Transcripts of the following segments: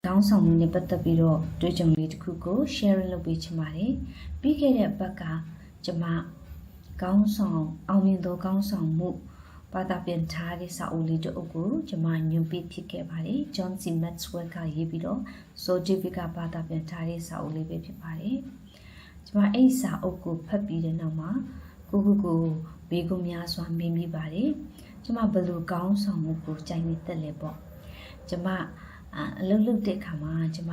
ကောင်းဆောင်မှုနဲ့ပတ်သက်ပြီးတော့တွေ့ကြုံလေးတစ်ခုကို share လုပ်ပေးချင်ပါတယ်။ပြီးခဲ့တဲ့ဘက်ကကျမကောင်းဆောင်အောင်မြင်သောကောင်းဆောင်မှုဘာသာပြန်ထားတဲ့စာအုပ်လေးတစ်အုပ်ကိုကျမညွှန်ပြဖြစ်ခဲ့ပါတယ်။ John C. Maxwell ကရေးပြီးတော့ Sojivic ကဘာသာပြန်ထားတဲ့စာအုပ်လေးပဲဖြစ်ပါတယ်။ကျမအဲ့စာအုပ်ကိုဖတ်ပြီးတဲ့နောက်မှာကိုဘေးကုများစွာမေးမိပါတယ်။ကျမဘယ်လိုကောင်းဆောင်မှုကိုကြိုက်နေတက်လဲပေါ့။ကျမအလုပ်လုပ်တဲ့အခါမှာကျမ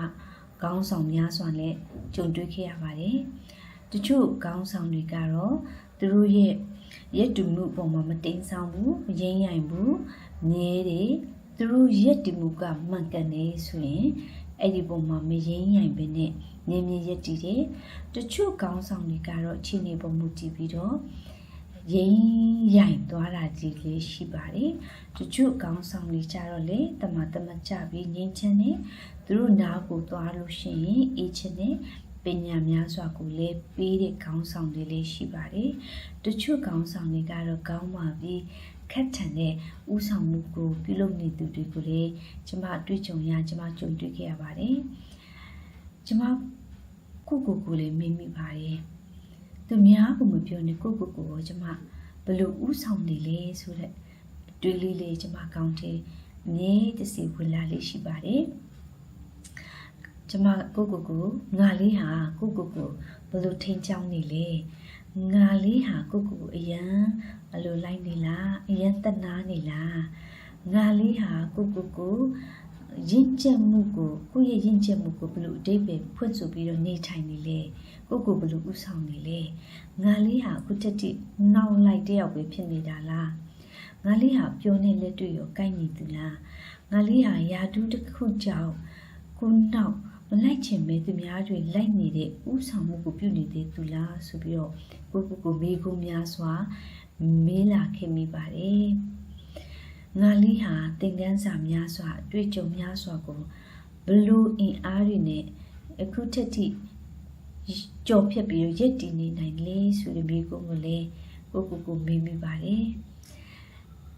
ခေါင်းဆောင်များစွာနဲ့ကြုံတွေ့ခဲ့ရပါတယ်။တချို့ခေါင်းဆောင်တွေကတော့သူတို့ရဲ့ရက်တူမှုပုံမှာမတိမ်ဆောင်ဘူးမရင်းရိုင်ဘူးမြဲတယ်သူတို့ရက်တူမှုကမှန်ကန်နေဆိုရင်အဲ့ဒီပုံမှာမရင်းရိုင်ပဲနဲ့မြင်မြင်ရက်တည်တယ်။တချို့ခေါင်းဆောင်တွေကတော့အခြေအနေပုံမူတည်ပြီးတော့ရင်းရိုင်သွားတာကြီးလေးရှိပါတယ်။တချို့ကောင်းဆောင်တွေကြတော့လေတမကြပြီးငြိမ်းချမ်းနေသူတို့နားကိုသွားလို့ရှိရင်အေးချမ်းနေပညာများစွာကိုလည်းပေးတဲ့ကောင်းဆောင်တွေလေးရှိပါတယ်။တချို့ကောင်းဆောင်တွေကတော့ကောင်းပါပြီးခက်ထန်တဲ့ဥဆောင်မှုကိုပြုလုပ်နေသူတွေကိုလည်းကျမတွေ့ကြုံကြုံတွေ့ခဲ့ရပါတယ်။ကျမကိုလည်းမေးမိပါတယ်။သူများကိုမပြောနဲ့ကိုရောကျမဘယ်လိုဥဆောင်နေလဲဆိုတဲ့တွေးလေးကျမကောင်းတယ်အမြဲတစေဝင်လာလေးရှိပါတယ်ကျမကိုငါလေးဟာကိုဘယ်လိုထိန်ချောင်းနေလဲငါလေးဟာကိုအရန်ဘယ်လိုလိုက်နေလားအရန်တက်နာနေလားငါလေးဟာကိုရင့်ကျက်မှုကိုရဲ့ရင့်ကျက်မှုကိုဘယ်လိုအတိတ်ပဲဖွင့်ဆိုပြီးတော့နေထိုင်နေလဲကိုဘယ်လိုဥဆောင်နေလဲငါလေးဟာအခုတက်တိနောက်လိုက်တယောက်ပဲဖြစ်နေတာလားငါလေးဟာပြောနေလက်တွေ့ရောကိုက်နေသူလားငါလေးဟာယာတူးတစ်ခုကြောင့်ကိုနောက်မလိုက်ချင်ပဲသူများတွေလိုက်နေတဲ့ဥဆောင်မှုကိုပြုနေတဲ့သူလားဆိုပြီးတော့ကိုမေးခွန်းများစွာမေးလာခဲ့မိပါတယ်ငါလေးဟာသင်ခန်းစာများစွာအတွေ့အကြုံများစွာကိုဘလို့အင်အားတွေနဲ့အခုထက်ထိကြော်ဖြတ်ပြီးရက်တည်နေနိုင်လေဆိုတဲ့မိကုန်းကိုလည်းကိုမေးမိပါတယ်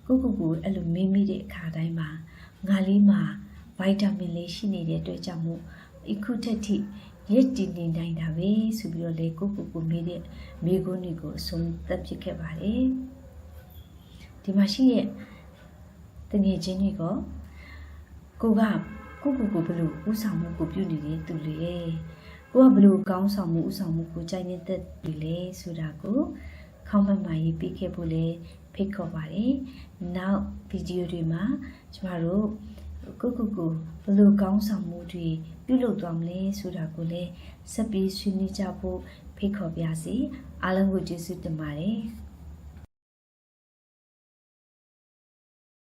ကိုအဲ့လိုမေးမိတဲ့အခါတိုင်းမှာငါလေးမှာဗိုက်တာမင်လေးရှိနေတဲ့အတွက်ကြောင့်မို့အခုထက်ထိရက်တည်နေနိုင်တာပဲဆိုပြီးတော့လေကိုမေးတဲ့မိကုန်းတွေကိုအဆုံးသတ်ဖြစ်ခဲ့ပါတယ်ဒီမှာရှိရဲ့တငယ်ချင်းတွေကကိုဘယ်လိုဥဆောင်မှုကိုပြုနေတဲ့သူလေကိုကဘယ်လိုကောင်းဆောင်မှုဥဆောင်မှုကိုကြိုက်နေတဲ့သူလေဆိုတာကိုခေါင်းပတ်မှာရေးပြခဲ့ဖို့လေဖိတ်ခေါ်ပါတယ်နောက်ဗီဒီယိုတွေမှာကျမတို့ကိုဘယ်လိုကောင်းဆောင်မှုတွေပြုလုပ်သွားမလဲဆိုတာကိုလည်းဆက်ပြီးဆွေးနွေးကြဖို့ဖိတ်ခေါ်ပါစီအားလုံးကိုကျေးဇူးတင်ပါတယ်